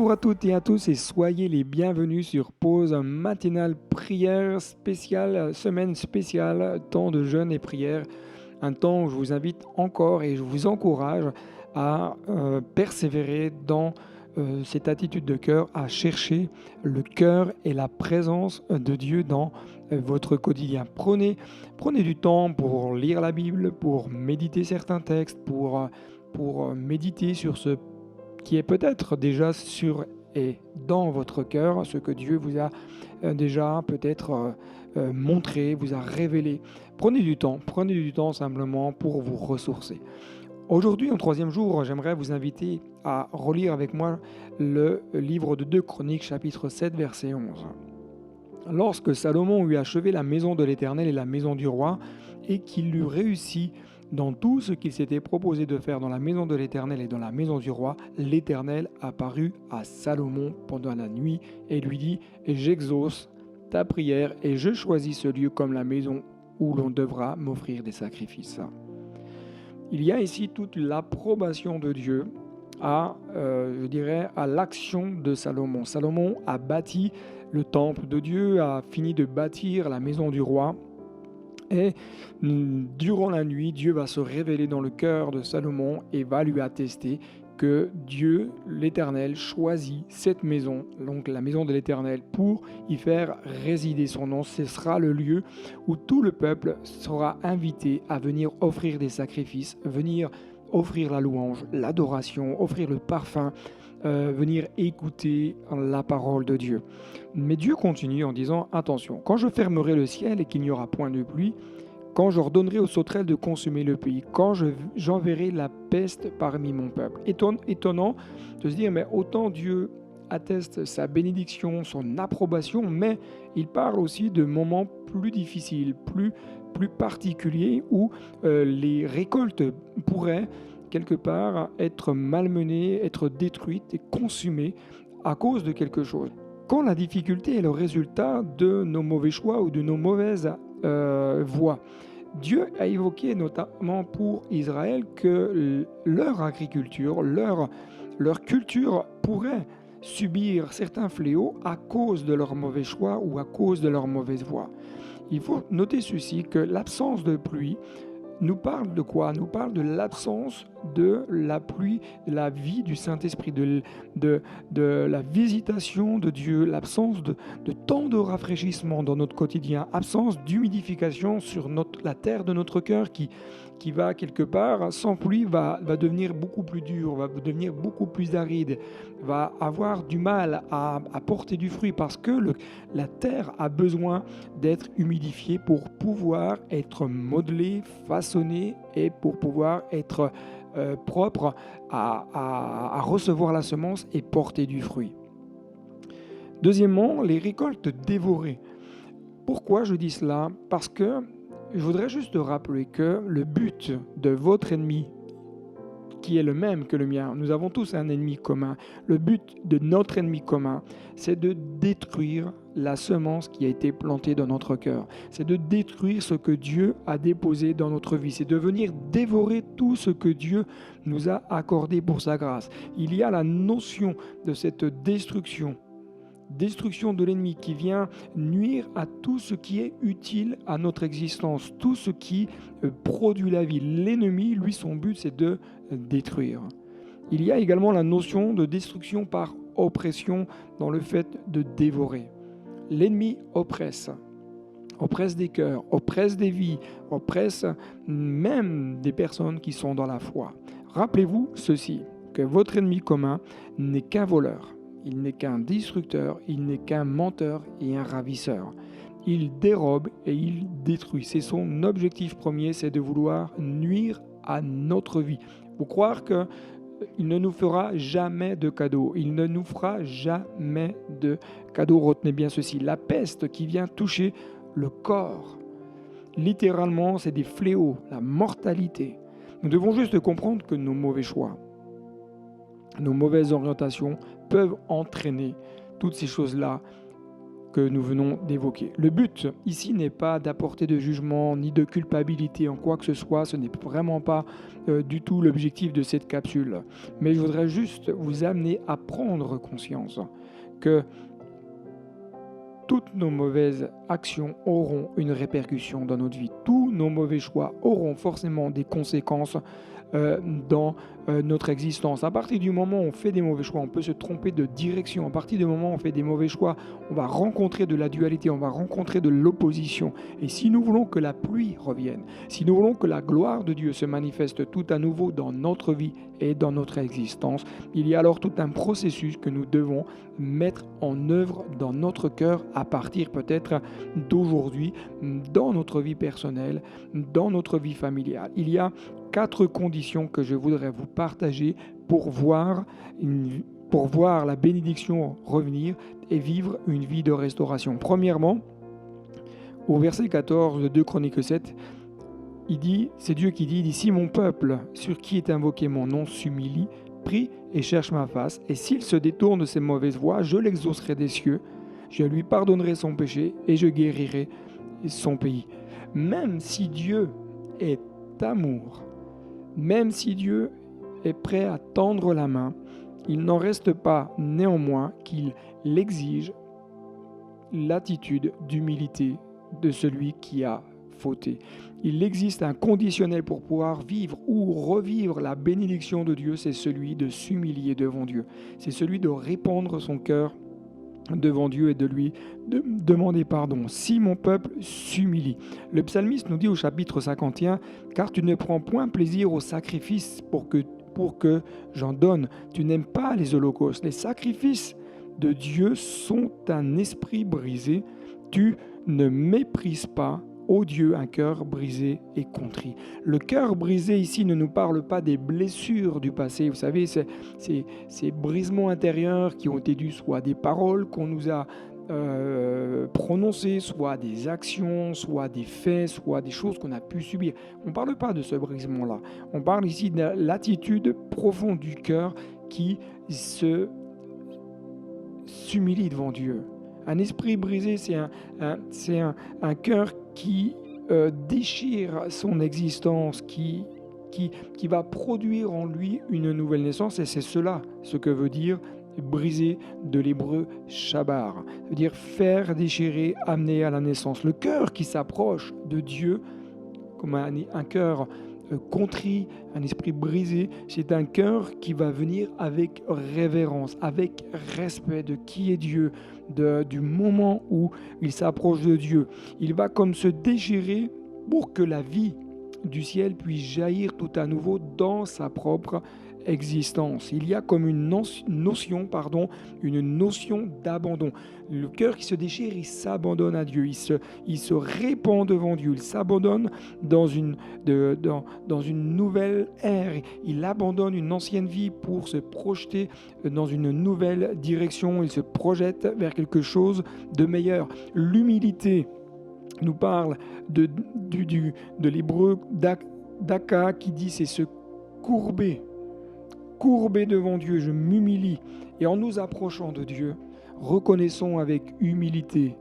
Bonjour à toutes et à tous et soyez les bienvenus sur Pause matinale prière spéciale, semaine spéciale, temps de jeûne et prière. Un temps où je vous invite encore et je vous encourage à persévérer dans cette attitude de cœur, à chercher le cœur et la présence de Dieu dans votre quotidien. Prenez du temps pour lire la Bible, pour méditer certains textes, pour méditer sur ce qui est peut-être déjà sur et dans votre cœur, ce que Dieu vous a déjà peut-être montré, vous a révélé. Prenez du temps simplement pour vous ressourcer. Aujourd'hui, en troisième jour, j'aimerais vous inviter à relire avec moi le livre de 2 Chroniques, chapitre 7, verset 11. Lorsque Salomon eut achevé la maison de l'Éternel et la maison du roi, et qu'il eut réussi dans tout ce qu'il s'était proposé de faire dans la maison de l'Éternel et dans la maison du roi, l'Éternel apparut à Salomon pendant la nuit et lui dit « J'exauce ta prière et je choisis ce lieu comme la maison où l'on devra m'offrir des sacrifices. » Il y a ici toute l'approbation de Dieu à l'action de Salomon. Salomon a bâti le temple de Dieu, a fini de bâtir la maison du roi. Et durant la nuit, Dieu va se révéler dans le cœur de Salomon et va lui attester que Dieu, l'Éternel, choisit cette maison, donc la maison de l'Éternel, pour y faire résider son nom. Ce sera le lieu où tout le peuple sera invité à venir offrir des sacrifices, venir offrir la louange, l'adoration, offrir le parfum, venir écouter la parole de Dieu. Mais Dieu continue en disant « Attention, quand je fermerai le ciel et qu'il n'y aura point de pluie, quand j'ordonnerai aux sauterelles de consumer le pays, quand j'enverrai la peste parmi mon peuple. » Étonnant de se dire, mais autant Dieu atteste sa bénédiction, son approbation, mais il parle aussi de moments plus difficiles, plus particuliers, où les récoltes pourraient quelque part être malmenées, être détruites et consumées à cause de quelque chose. Quand la difficulté est le résultat de nos mauvais choix ou de nos mauvaises voies, Dieu a évoqué notamment pour Israël que leur agriculture, leur culture pourrait subir certains fléaux à cause de leurs mauvais choix ou à cause de leurs mauvaises voies. Il faut noter ceci, que l'absence de pluie nous parle de quoi? Nous parle de l'absence de la pluie, de la vie du Saint-Esprit, de la visitation de Dieu, l'absence de temps de rafraîchissement dans notre quotidien, absence d'humidification sur la terre de notre cœur qui va quelque part, sans pluie, va devenir beaucoup plus dur, va devenir beaucoup plus aride, va avoir du mal à porter du fruit parce que la terre a besoin d'être humidifiée pour pouvoir être modelée, façonnée et pour pouvoir être propre à recevoir la semence et porter du fruit. Deuxièmement, les récoltes dévorées. Pourquoi je dis cela? Parce que je voudrais juste rappeler que le but de votre ennemi, qui est le même que le mien, nous avons tous un ennemi commun. Le but de notre ennemi commun, c'est de détruire la semence qui a été plantée dans notre cœur. C'est de détruire ce que Dieu a déposé dans notre vie. C'est de venir dévorer tout ce que Dieu nous a accordé pour sa grâce. Il y a la notion de cette destruction de l'ennemi qui vient nuire à tout ce qui est utile à notre existence, tout ce qui produit la vie. L'ennemi, lui, son but, c'est de détruire. Il y a également la notion de destruction par oppression dans le fait de dévorer. L'ennemi oppresse des cœurs, oppresse des vies, oppresse même des personnes qui sont dans la foi. Rappelez-vous ceci, que votre ennemi commun n'est qu'un voleur. Il n'est qu'un destructeur, il n'est qu'un menteur et un ravisseur. Il dérobe et il détruit. C'est son objectif premier, c'est de vouloir nuire à notre vie. Vous croire qu'il ne nous fera jamais de cadeaux. Il ne nous fera jamais de cadeaux. Retenez bien ceci. La peste qui vient toucher le corps, littéralement, c'est des fléaux, la mortalité. Nous devons juste comprendre que nos mauvais choix, nos mauvaises orientations peuvent entraîner toutes ces choses-là que nous venons d'évoquer. Le but ici n'est pas d'apporter de jugement ni de culpabilité en quoi que ce soit, ce n'est vraiment pas du tout l'objectif de cette capsule. Mais je voudrais juste vous amener à prendre conscience que toutes nos mauvaises actions auront une répercussion dans notre vie. Tous nos mauvais choix auront forcément des conséquences dans notre existence. À partir du moment où on fait des mauvais choix, on peut se tromper de direction. À partir du moment où on fait des mauvais choix, on va rencontrer de la dualité, on va rencontrer de l'opposition. Et si nous voulons que la pluie revienne, si nous voulons que la gloire de Dieu se manifeste tout à nouveau dans notre vie et dans notre existence, il y a alors tout un processus que nous devons mettre en œuvre dans notre cœur à partir peut-être d'aujourd'hui, dans notre vie personnelle, dans notre vie familiale. Il y a 4 conditions que je voudrais vous partager pour voir la bénédiction revenir et vivre une vie de restauration. Premièrement, au verset 14 de 2 Chroniques 7, c'est Dieu qui dit, si mon peuple, sur qui est invoqué mon nom, s'humilie, prie et cherche ma face, et s'il se détourne de ses mauvaises voies, je l'exaucerai des cieux, je lui pardonnerai son péché et je guérirai son pays. Même si Dieu est amour, même si Dieu est prêt à tendre la main, il n'en reste pas néanmoins qu'il exige l'attitude d'humilité de celui qui a fauté. Il existe un conditionnel pour pouvoir vivre ou revivre la bénédiction de Dieu, c'est celui de s'humilier devant Dieu. C'est celui de répandre son cœur devant Dieu et de lui demander pardon. Si mon peuple s'humilie. Le psalmiste nous dit au chapitre 51, « Car tu ne prends point plaisir aux sacrifices pour que j'en donne. Tu n'aimes pas les holocaustes. Les sacrifices de Dieu sont un esprit brisé. Tu ne méprises pas, ô Dieu, un cœur brisé et contrit. » Le cœur brisé ici ne nous parle pas des blessures du passé. Vous savez, ces brisements intérieurs qui ont été dus soit à des paroles qu'on nous a prononcées, soit à des actions, soit à des faits, soit à des choses qu'on a pu subir. On ne parle pas de ce brisement-là. On parle ici de l'attitude profonde du cœur qui s'humilie devant Dieu. Un esprit brisé, c'est un cœur qui déchire son existence, qui va produire en lui une nouvelle naissance. Et c'est cela ce que veut dire briser de l'hébreu shabar. Ça veut dire faire déchirer, amener à la naissance. Le cœur qui s'approche de Dieu, comme un cœur contrit, un esprit brisé, c'est un cœur qui va venir avec révérence, avec respect de qui est Dieu, du moment où il s'approche de Dieu. Il va comme se déchirer pour que la vie du ciel puisse jaillir tout à nouveau dans sa propre existence. Il y a comme une notion d'abandon. Le cœur qui se déchire, il s'abandonne à Dieu, il se répand devant Dieu, il s'abandonne dans une nouvelle ère, il abandonne une ancienne vie pour se projeter dans une nouvelle direction, il se projette vers quelque chose de meilleur. L'humilité nous parle de l'hébreu daka qui dit c'est se courber devant Dieu, je m'humilie. Et en nous approchant de Dieu, reconnaissons avec humilité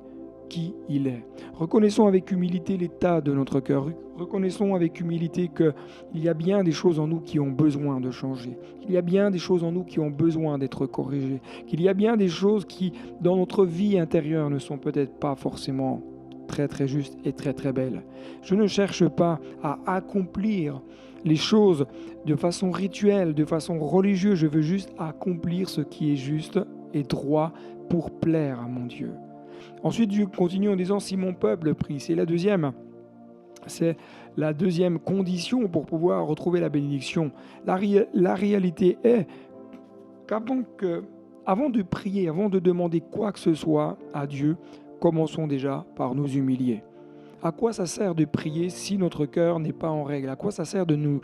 qui il est. Reconnaissons avec humilité l'état de notre cœur. Reconnaissons avec humilité qu'il y a bien des choses en nous qui ont besoin de changer. Il y a bien des choses en nous qui ont besoin d'être corrigées. Qu'il y a bien des choses qui, dans notre vie intérieure, ne sont peut-être pas forcément très très justes et très très belles. Je ne cherche pas à accomplir les choses de façon rituelle, de façon religieuse. Je veux juste accomplir ce qui est juste et droit pour plaire à mon Dieu. Ensuite, Dieu continue en disant « Si mon peuple prie », c'est la deuxième condition pour pouvoir retrouver la bénédiction. La réalité est qu'avant de prier, avant de demander quoi que ce soit à Dieu, commençons déjà par nous humilier. À quoi ça sert de prier si notre cœur n'est pas en règle? À quoi ça sert de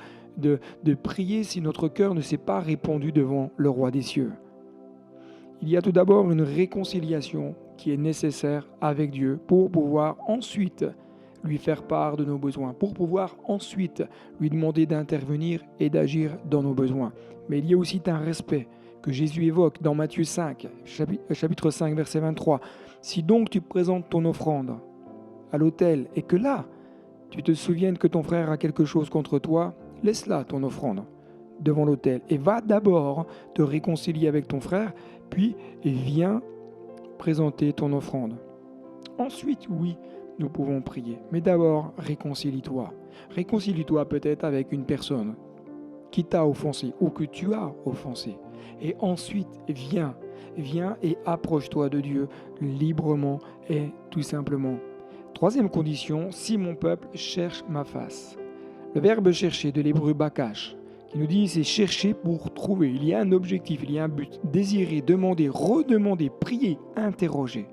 prier si notre cœur ne s'est pas répandu devant le roi des cieux? Il y a tout d'abord une réconciliation qui est nécessaire avec Dieu pour pouvoir ensuite lui faire part de nos besoins, pour pouvoir ensuite lui demander d'intervenir et d'agir dans nos besoins. Mais il y a aussi un respect que Jésus évoque dans Matthieu 5, chapitre 5, verset 23. Si donc tu présentes ton offrande à l'autel et que là, tu te souviennes que ton frère a quelque chose contre toi, laisse là ton offrande devant l'autel et va d'abord te réconcilier avec ton frère, puis viens présenter ton offrande. Ensuite, oui, nous pouvons prier, mais d'abord, réconcilie-toi. Réconcilie-toi peut-être avec une personne qui t'a offensé ou que tu as offensé. Et ensuite, viens et approche-toi de Dieu librement et tout simplement. Troisième condition, si mon peuple cherche ma face. Le verbe chercher de l'hébreu bakash, qui nous dit c'est chercher pour trouver. Il y a un objectif, il y a un but. Désirer, demander, redemander, prier, interroger.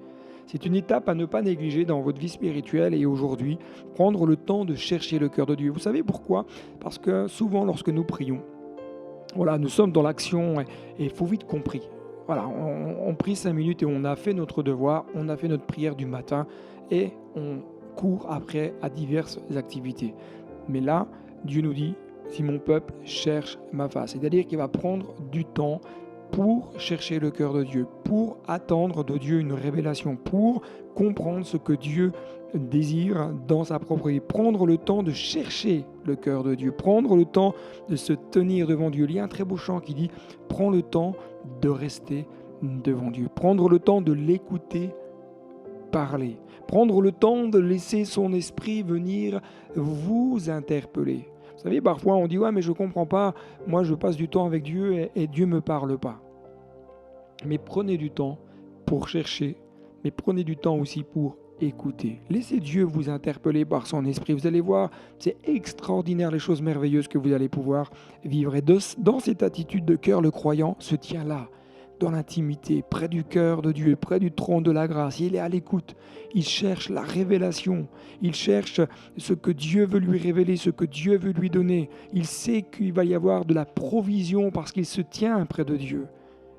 C'est une étape à ne pas négliger dans votre vie spirituelle et aujourd'hui, prendre le temps de chercher le cœur de Dieu. Vous savez pourquoi ? Parce que souvent lorsque nous prions, nous sommes dans l'action et il faut vite compris. On prie 5 minutes et on a fait notre devoir, on a fait notre prière du matin et on court après à diverses activités. Mais là, Dieu nous dit, si mon peuple cherche ma face, c'est-à-dire qu'il va prendre du temps pour chercher le cœur de Dieu, pour attendre de Dieu une révélation, pour comprendre ce que Dieu désire dans sa propre vie, prendre le temps de chercher le cœur de Dieu, prendre le temps de se tenir devant Dieu. Il y a un très beau chant qui dit « Prends le temps de rester devant Dieu, prendre le temps de l'écouter parler, prendre le temps de laisser son esprit venir vous interpeller. » Vous savez, parfois on dit « Ouais, mais je ne comprends pas, moi je passe du temps avec Dieu et Dieu ne me parle pas. » Mais prenez du temps pour chercher, mais prenez du temps aussi pour écouter. Laissez Dieu vous interpeller par son esprit. Vous allez voir, c'est extraordinaire les choses merveilleuses que vous allez pouvoir vivre. Et dans cette attitude de cœur, le croyant se tient là, dans l'intimité, près du cœur de Dieu, près du trône de la grâce. Il est à l'écoute. Il cherche la révélation. Il cherche ce que Dieu veut lui révéler, ce que Dieu veut lui donner. Il sait qu'il va y avoir de la provision parce qu'il se tient près de Dieu.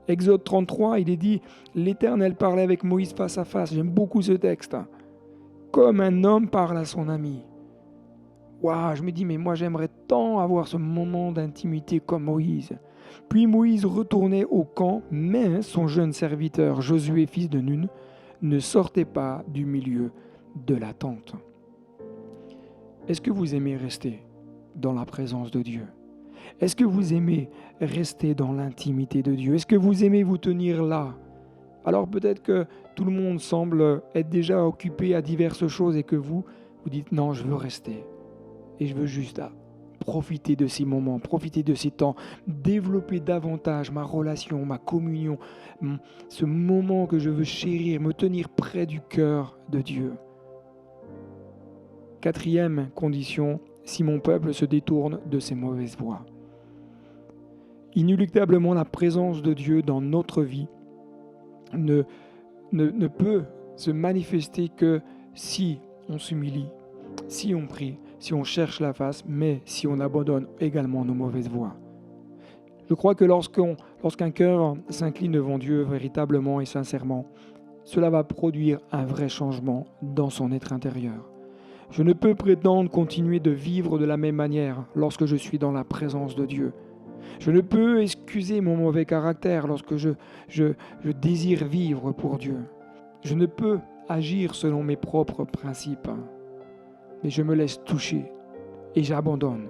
Exode 33, il est dit « L'Éternel parlait avec Moïse face à face ». J'aime beaucoup ce texte. Comme un homme parle à son ami. Waouh, je me dis, mais moi j'aimerais tant avoir ce moment d'intimité comme Moïse. Puis Moïse retournait au camp, mais son jeune serviteur, Josué, fils de Nun, ne sortait pas du milieu de la tente. Est-ce que vous aimez rester dans la présence de Dieu ? Est-ce que vous aimez rester dans l'intimité de Dieu ? Est-ce que vous aimez vous tenir là ? Alors peut-être que tout le monde semble être déjà occupé à diverses choses et que vous dites non, je veux rester. Et je veux juste profiter de ces moments, profiter de ces temps, développer davantage ma relation, ma communion, ce moment que je veux chérir, me tenir près du cœur de Dieu. Quatrième condition, si mon peuple se détourne de ses mauvaises voies. Inéluctablement, la présence de Dieu dans notre vie ne peut se manifester que si on s'humilie, si on prie, si on cherche la face, mais si on abandonne également nos mauvaises voies. Je crois que lorsqu'un cœur s'incline devant Dieu véritablement et sincèrement, cela va produire un vrai changement dans son être intérieur. Je ne peux prétendre continuer de vivre de la même manière lorsque je suis dans la présence de Dieu. Je ne peux excuser mon mauvais caractère lorsque je désire vivre pour Dieu. Je ne peux agir selon mes propres principes, mais je me laisse toucher et j'abandonne.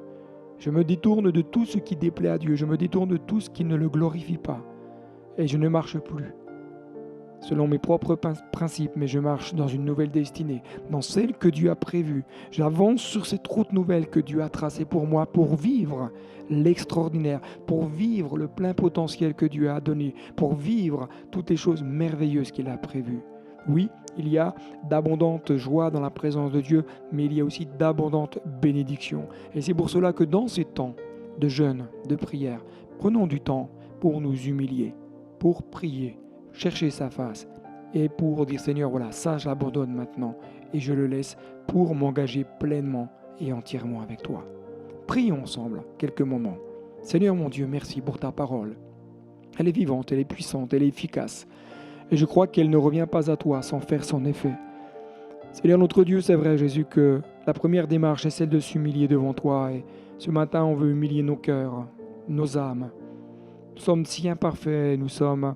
Je me détourne de tout ce qui déplaît à Dieu, je me détourne de tout ce qui ne le glorifie pas et je ne marche plus selon mes propres principes, mais je marche dans une nouvelle destinée, dans celle que Dieu a prévue. J'avance sur cette route nouvelle que Dieu a tracée pour moi, pour vivre l'extraordinaire, pour vivre le plein potentiel que Dieu a donné, pour vivre toutes les choses merveilleuses qu'il a prévues. Oui, il y a d'abondantes joies dans la présence de Dieu, mais il y a aussi d'abondantes bénédictions. Et c'est pour cela que dans ces temps de jeûne, de prière, prenons du temps pour nous humilier, pour prier, chercher sa face et pour dire Seigneur, voilà, ça je l'abandonne maintenant et je le laisse pour m'engager pleinement et entièrement avec toi. Prions ensemble quelques moments. Seigneur mon Dieu, merci pour ta parole. Elle est vivante, elle est puissante, elle est efficace. Et je crois qu'elle ne revient pas à toi sans faire son effet. Seigneur notre Dieu, c'est vrai Jésus que la première démarche est celle de s'humilier devant toi. Et ce matin, on veut humilier nos cœurs, nos âmes. Nous sommes si imparfaits, nous sommes,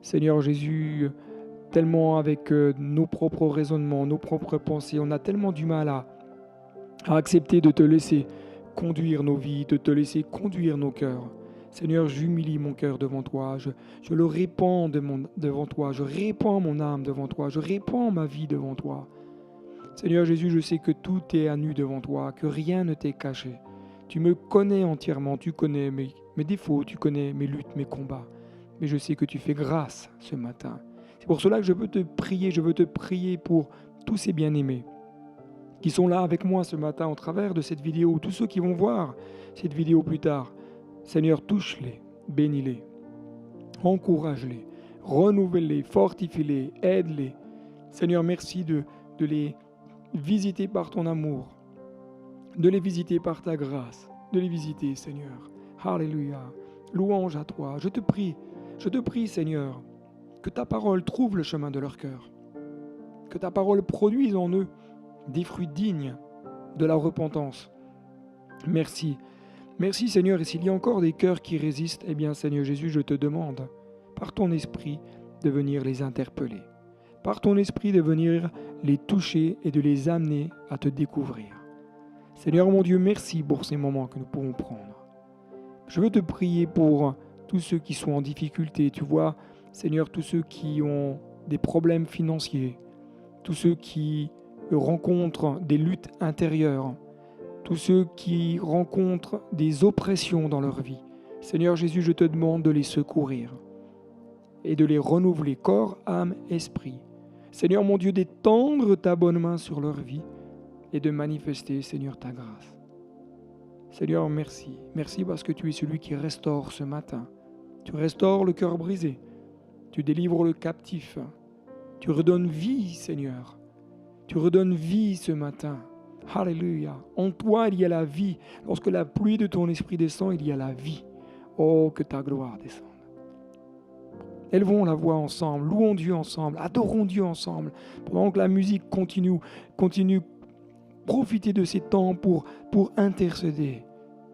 Seigneur Jésus, tellement avec nos propres raisonnements, nos propres pensées. On a tellement du mal à accepter de te laisser conduire nos vies, de te laisser conduire nos cœurs. Seigneur, j'humilie mon cœur devant toi, je le répands devant toi, je répands mon âme devant toi, je répands ma vie devant toi. Seigneur Jésus, je sais que tout est à nu devant toi, que rien ne t'est caché. Tu me connais entièrement, tu connais mes défauts, tu connais mes luttes, mes combats. Mais je sais que tu fais grâce ce matin. C'est pour cela que je veux te prier pour tous ces bien-aimés qui sont là avec moi ce matin au travers de cette vidéo, tous ceux qui vont voir cette vidéo plus tard. Seigneur, touche-les, bénis-les, encourage-les, renouvelle-les, fortifie-les, aide-les. Seigneur, merci de les visiter par ton amour, de les visiter par ta grâce, de les visiter, Seigneur. Alléluia. Louange à toi. Je te prie, Seigneur, que ta parole trouve le chemin de leur cœur, que ta parole produise en eux des fruits dignes de la repentance. Merci. Merci Seigneur, et s'il y a encore des cœurs qui résistent, eh bien Seigneur Jésus, je te demande, par ton esprit, de venir les interpeller, par ton esprit de venir les toucher et de les amener à te découvrir. Seigneur mon Dieu, merci pour ces moments que nous pouvons prendre. Je veux te prier pour tous ceux qui sont en difficulté, tu vois, Seigneur, tous ceux qui ont des problèmes financiers, tous ceux qui rencontrent des luttes intérieures, tous ceux qui rencontrent des oppressions dans leur vie. Seigneur Jésus, je te demande de les secourir et de les renouveler, corps, âme, esprit. Seigneur mon Dieu, d'étendre ta bonne main sur leur vie et de manifester, Seigneur, ta grâce. Seigneur, merci. Merci parce que tu es celui qui restaure ce matin. Tu restaures le cœur brisé. Tu délivres le captif. Tu redonnes vie, Seigneur. Tu redonnes vie ce matin. Alléluia. En toi, il y a la vie. Lorsque la pluie de ton esprit descend, il y a la vie. Oh, que ta gloire descende. Élevons la voix ensemble, louons Dieu ensemble, adorons Dieu ensemble. Pendant que la musique continue, profitez de ces temps pour intercéder,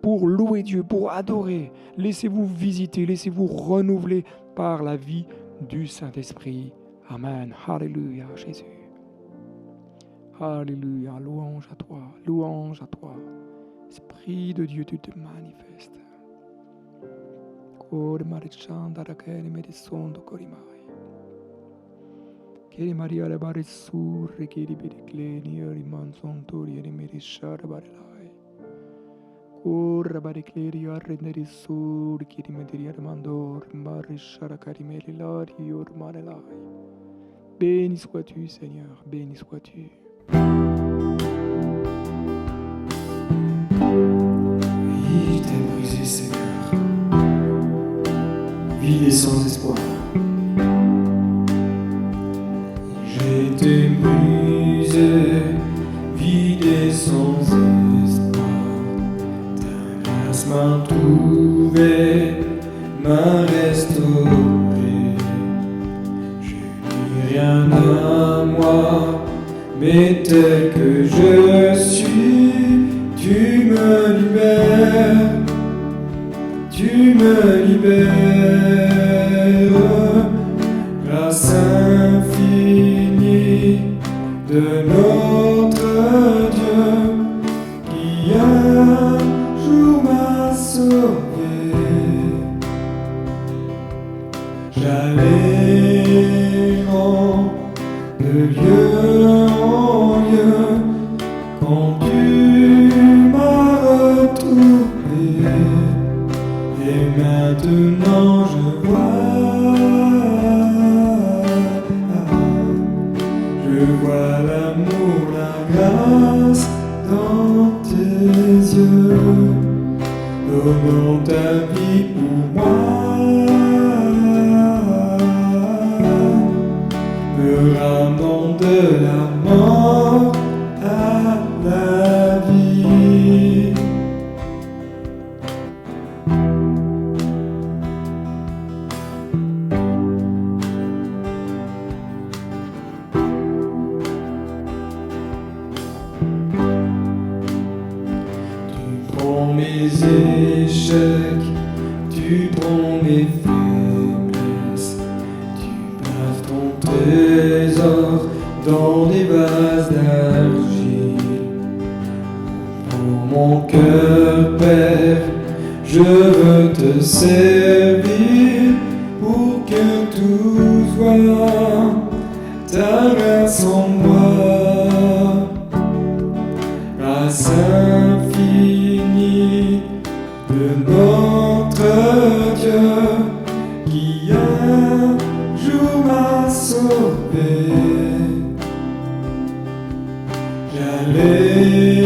pour louer Dieu, pour adorer. Laissez-vous visiter, laissez-vous renouveler par la vie du Saint-Esprit. Amen. Alléluia, Jésus. Alléluia, louange à toi, louange à toi. Esprit de Dieu, tu te manifestes. Kore marichandara kere medisondo korimai. Kere Maria le barisur kere bedikleni rimanzontori eri merishara barilai. Kore barikleri arrenderi sur kere mediri mandor marishara karimeli lari or marelai. Béni sois-tu, Seigneur, béni sois-tu. Vie t'est brisée, Seigneur. Vie et sans espoir. J'ai été brisé, vide et sans espoir. Ta grâce m'a trouvé, m'a restauré. Je n'ai rien à moi, mais tel que je suis, tu me libères. Tu me libères, grâce infinie de notre Dieu qui un jour m'a sauvé. J'allais de lieu en lieu quand tu m'as retrouvé. Et maintenant je vois l'amour, la grâce dans tes yeux, donnant ta vie pour moi, me ramenant de la mort à la vie. Mes échecs, tu prends mes dans des vases d'argile. Pour mon cœur, Père, je veux te servir pour que tout soit ta grâce en moi. Grâce infinie de notre Dieu qui un jour m'a sauvé. J'allais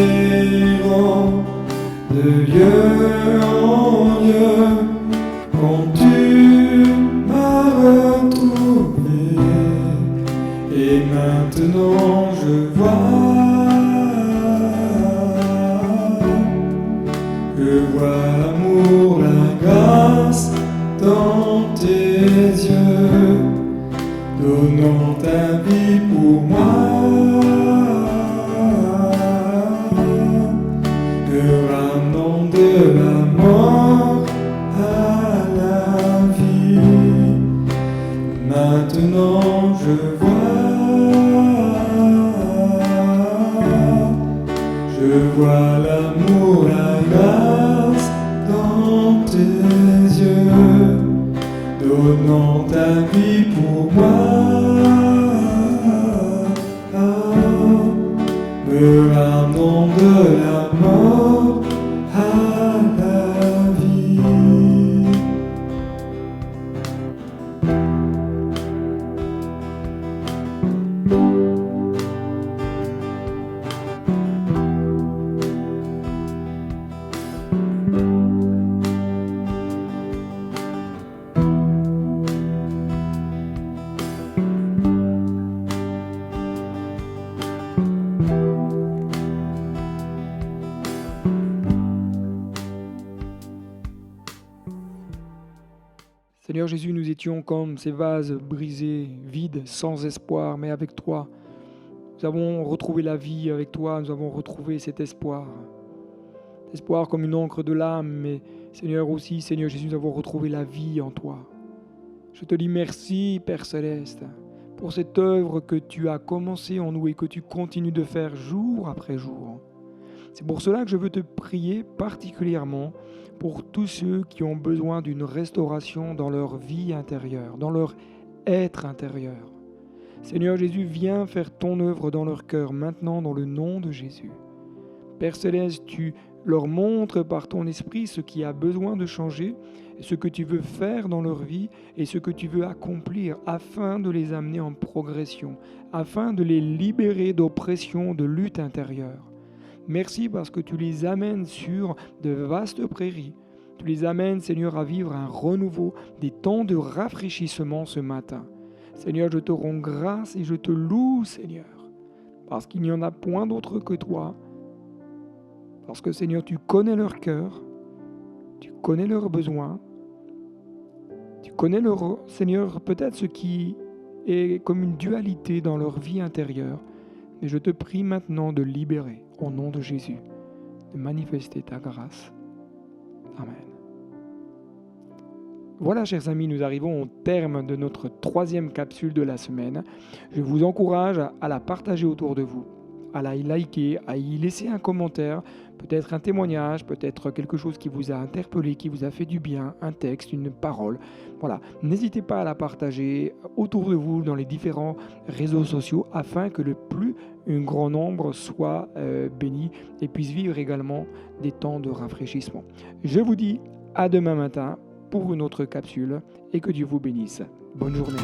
de lieu en lieu quand tu m'as retrouvé. Et maintenant je vois l'amour, la grâce dans tes yeux, donnant ta vie pour moi. Me ramenant de la mort à la vie. Maintenant je vois l'amour, la grâce dans tes yeux, donnant ta vie pour moi. Me ramenant de la mort à la vie. Seigneur Jésus, nous étions comme ces vases brisés, vides, sans espoir, mais avec toi. Nous avons retrouvé la vie avec toi, nous avons retrouvé cet espoir. Espoir comme une encre de l'âme, mais Seigneur aussi, Seigneur Jésus, nous avons retrouvé la vie en toi. Je te dis merci, Père Céleste, pour cette œuvre que tu as commencée en nous et que tu continues de faire jour après jour. C'est pour cela que je veux te prier particulièrement pour tous ceux qui ont besoin d'une restauration dans leur vie intérieure, dans leur être intérieur. Seigneur Jésus, viens faire ton œuvre dans leur cœur maintenant dans le nom de Jésus. Père Céleste, tu leur montres par ton esprit ce qui a besoin de changer, ce que tu veux faire dans leur vie et ce que tu veux accomplir afin de les amener en progression, afin de les libérer d'oppression, de lutte intérieure. Merci parce que tu les amènes sur de vastes prairies. Tu les amènes, Seigneur, à vivre un renouveau, des temps de rafraîchissement ce matin. Seigneur, je te rends grâce et je te loue, Seigneur, parce qu'il n'y en a point d'autre que toi. Parce que, Seigneur, tu connais leur cœur, tu connais leurs besoins, tu connais leur, Seigneur, peut-être ce qui est comme une dualité dans leur vie intérieure. Mais je te prie maintenant de libérer, au nom de Jésus, de manifester ta grâce. Amen. Voilà, chers amis, nous arrivons au terme de notre 3e capsule de la semaine. Je vous encourage à la partager autour de vous, à la liker, à y laisser un commentaire, peut-être un témoignage, peut-être quelque chose qui vous a interpellé, qui vous a fait du bien, un texte, une parole. Voilà, n'hésitez pas à la partager autour de vous dans les différents réseaux sociaux afin que le plus grand nombre soit béni et puisse vivre également des temps de rafraîchissement. Je vous dis à demain matin pour une autre capsule et que Dieu vous bénisse. Bonne journée.